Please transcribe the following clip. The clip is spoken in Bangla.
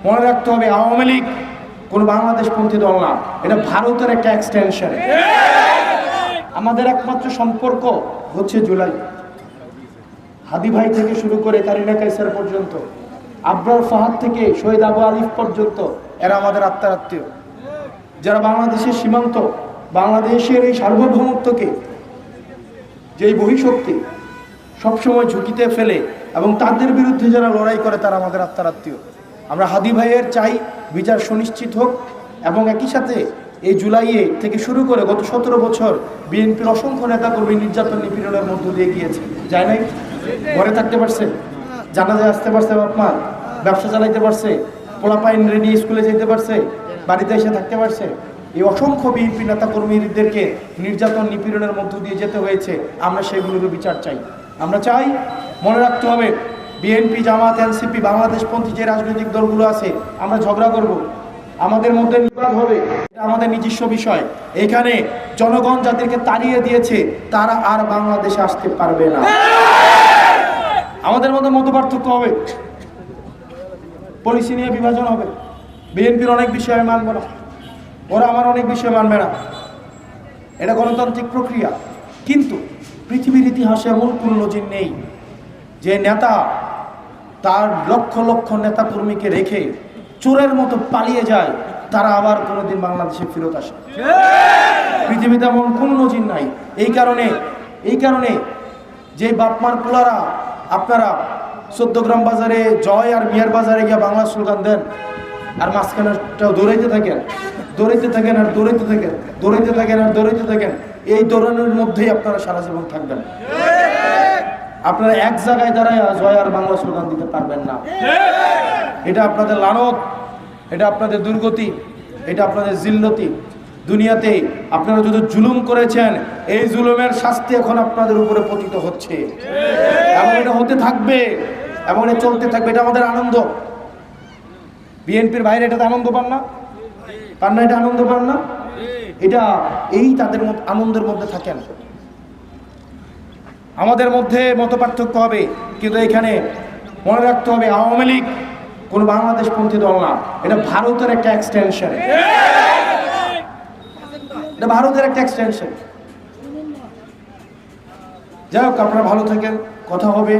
মনে রাখতে হবে আওয়ামী লীগ কোনো বাংলাদেশপন্থী দল না, এটা ভারতের একটা এক্সটেনশন। আমাদের একমাত্র সম্পর্ক হচ্ছে জুলাই। হাদি ভাই থেকে শুরু করে কারিনা কাইসার পর্যন্ত, আবরার ফাহাদ থেকে শহীদ আবু আলিফ পর্যন্ত, এরা আমাদের আত্মার আত্মীয়, যারা বাংলাদেশের সীমান্ত, বাংলাদেশের এই সার্বভৌমত্বকে, যেই বহিঃশক্তি সবসময় ঝুঁকিতে ফেলে এবং তাদের বিরুদ্ধে যারা লড়াই করে, তারা আমাদের আত্মার আত্মীয়। আমরা হাদি ভাইয়ের চাই বিচার সুনিশ্চিত হোক, এবং একই সাথে এই জুলাইয়ে থেকে শুরু করে গত 17 বছর বিএনপির অসংখ্য নেতাকর্মী নির্যাতন নিপীড়নের মধ্য দিয়ে গিয়েছে, যায় নাই? ঘরে থাকতে পারছে, জানাজায় আসতে পারছে, বাপ মা ব্যবসা চালাইতে পারছে, পোলাপাইন রেডি স্কুলে যেতে পারছে, বাড়িতে এসে থাকতে পারছে। এই অসংখ্য বিএনপি নেতাকর্মীদেরকে নির্যাতন নিপীড়নের মধ্য দিয়ে যেতে হয়েছে। আমরা সেগুলোকে বিচার চাই। আমরা চাই, মনে রাখতে হবে, বিএনপি, জামাত, এনসিপি, বাংলাদেশপন্থী যে রাজনৈতিক দলগুলো আছে, আমরা ঝগড়া করব, আমাদের মধ্যে বিবাদ হবে, এটা আমাদের নিজস্ব বিষয়। এখানে জনগণ যাদেরকে তাড়িয়ে দিয়েছে, তারা আর বাংলাদেশে আসতে পারবে না। আমাদের মধ্যে মতপার্থক্য হবে, পলিসি নিয়ে বিভাজন হবে। বিএনপির অনেক বিষয় আমি মানব না, ওরা আমার অনেক বিষয় মানবে না, এটা গণতান্ত্রিক প্রক্রিয়া। কিন্তু পৃথিবীর ইতিহাসে এমন কোনো নজির নেই যে নেতা তার লক্ষ লক্ষ নেতা কর্মীকে রেখে চোরের মতো পালিয়ে যায়, তারা আবার কোনোদিন বাংলাদেশে ফেরত আসে। পৃথিবীতে এমন কোনো নজির নাই। এই কারণে যে বাপমার পোলারা আপনারা 14 গ্রাম বাজারে জয় আর মিয়ার বাজারে গিয়ে বাংলা স্লোগান দেন, আর মাঝখানেটাও দৌড়াইতে থাকেন, এই দৌড়ানোর মধ্যেই আপনারা সারা জীবন থাকবেন। আপনারা এক জায়গায় দাঁড়ায় জয় আর বাংলা স্লোগান দিতে পারবেন না। এটা আপনাদের লানত, এটা আপনাদের দুর্গতি, এটা আপনাদের জিল্লতি। দুনিয়াতে আপনারা যদি জুলুম করেছেন, এই জুলুমের শাস্তি এখন আপনাদের উপরে পতিত হচ্ছে, এবং এটা হতে থাকবে, এবং এটা চলতে থাকবে। এটা আমাদের আনন্দ। বিএনপির বাইরে এটাতে আনন্দ পান না? এটা আনন্দ পান না? এটা এই তাদের আনন্দের মধ্যে থাকেন। আমাদের মধ্যে মতপার্থক্য হবে, কিন্তু এখানে মনে রাখতে হবে আওয়ামী লীগ কোনো বাংলাদেশপন্থী দল না, এটা ভারতের একটা এক্সটেনশন। এটা ভারতের একটা এক্সটেনশন। যাই হোক, আপনারা ভালো থাকেন, কথা হবে।